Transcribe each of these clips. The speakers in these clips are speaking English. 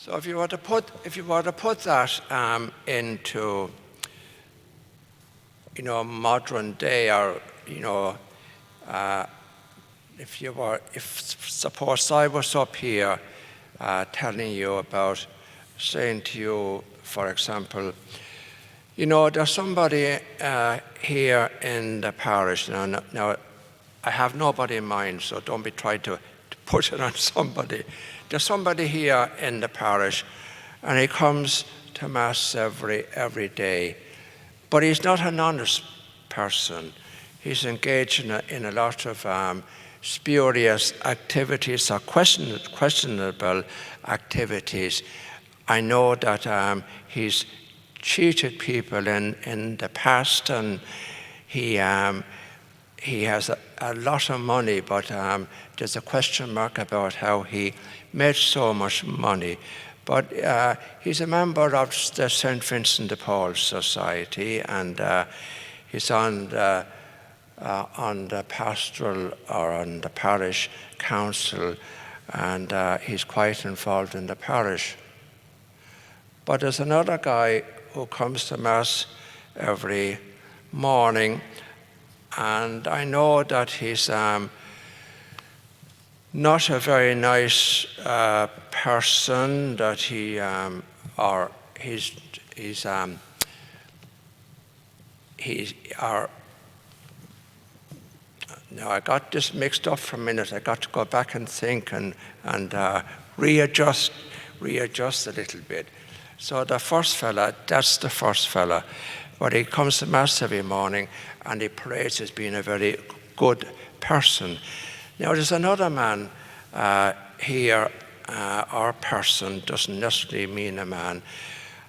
So if you were to put that into modern day, or if suppose I was up here telling you about, saying to you, for example, there's somebody here in the parish now. I have nobody in mind, so don't be trying to put it on somebody. There's somebody here in the parish, and he comes to Mass every day, but he's not an honest person. He's engaged in a lot of spurious activities or questionable activities. I know that he's cheated people in the past, and he has a lot of money, but there's a question mark about how he made so much money. But he's a member of the St. Vincent de Paul Society, and he's on the pastoral or on the parish council, and he's quite involved in the parish. But there's another guy who comes to Mass every morning, and I know that he's not a very nice person, that now I got this mixed up for a minute. I got to go back and think and readjust a little bit. So the first fella, that's the first fella. But he comes to Mass every morning and he prays as being a very good person. Now there's another man here, our person doesn't necessarily mean a man,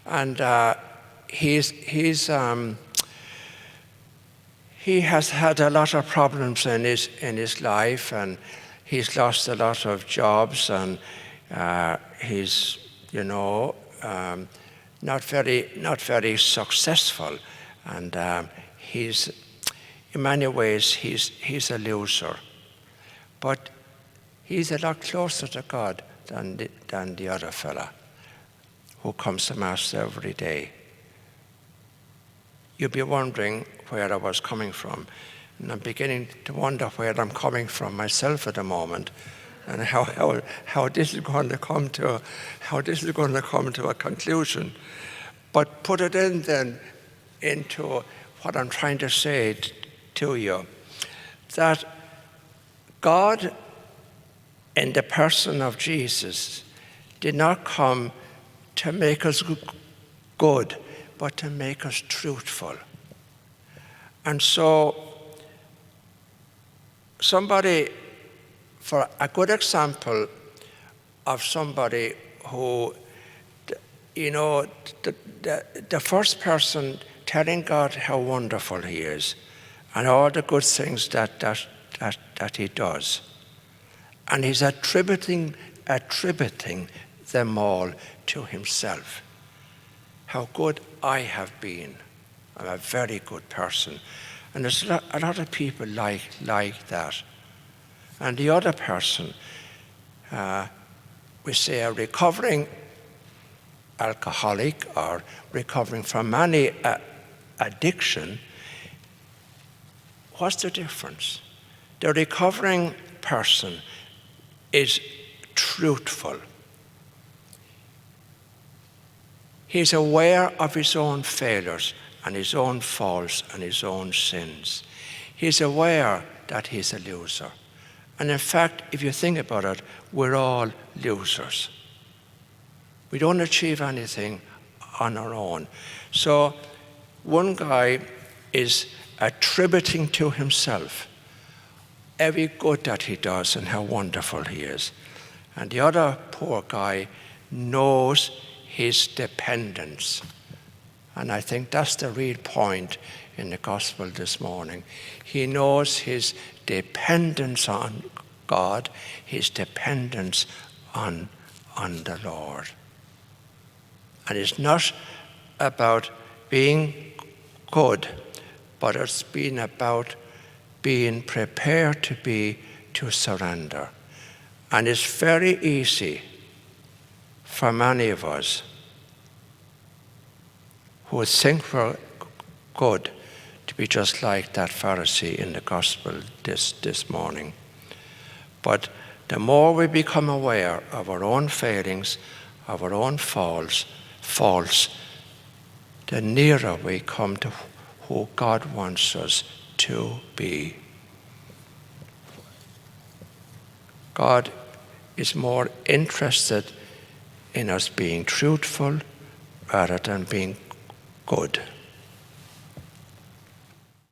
and he has had a lot of problems in his life, and he's lost a lot of jobs, and he's not very successful, and he's in many ways he's a loser, but he's a lot closer to God than the other fella who comes to Mass every day. You'll be wondering where I was coming from, and I'm beginning to wonder where I'm coming from myself at the moment, and how this is going to come to a conclusion. But put it into what I'm trying to say to you, that God, in the person of Jesus, did not come to make us good, but to make us truthful. And so, for a good example of somebody who, the first person telling God how wonderful he is and all the good things that he does. And he's attributing them all to himself. How good I have been. I'm a very good person. And there's a lot of people like that. And the other person, we say a recovering alcoholic or recovering from any addiction, what's the difference? The recovering person is truthful. He's aware of his own failures and his own faults and his own sins. He's aware that he's a loser. And in fact, if you think about it, we're all losers. We don't achieve anything on our own. So one guy is attributing to himself every good that he does and how wonderful he is. And the other poor guy knows his dependence. And I think that's the real point in the gospel this morning. He knows his dependence on God, his dependence on the Lord. And it's not about being good, but it's been about being prepared to surrender. And it's very easy for many of us who would think we're good to be just like that Pharisee in the gospel this morning. But the more we become aware of our own failings, of our own faults, the nearer we come to who God wants us to be. God is more interested in us being truthful rather than being good.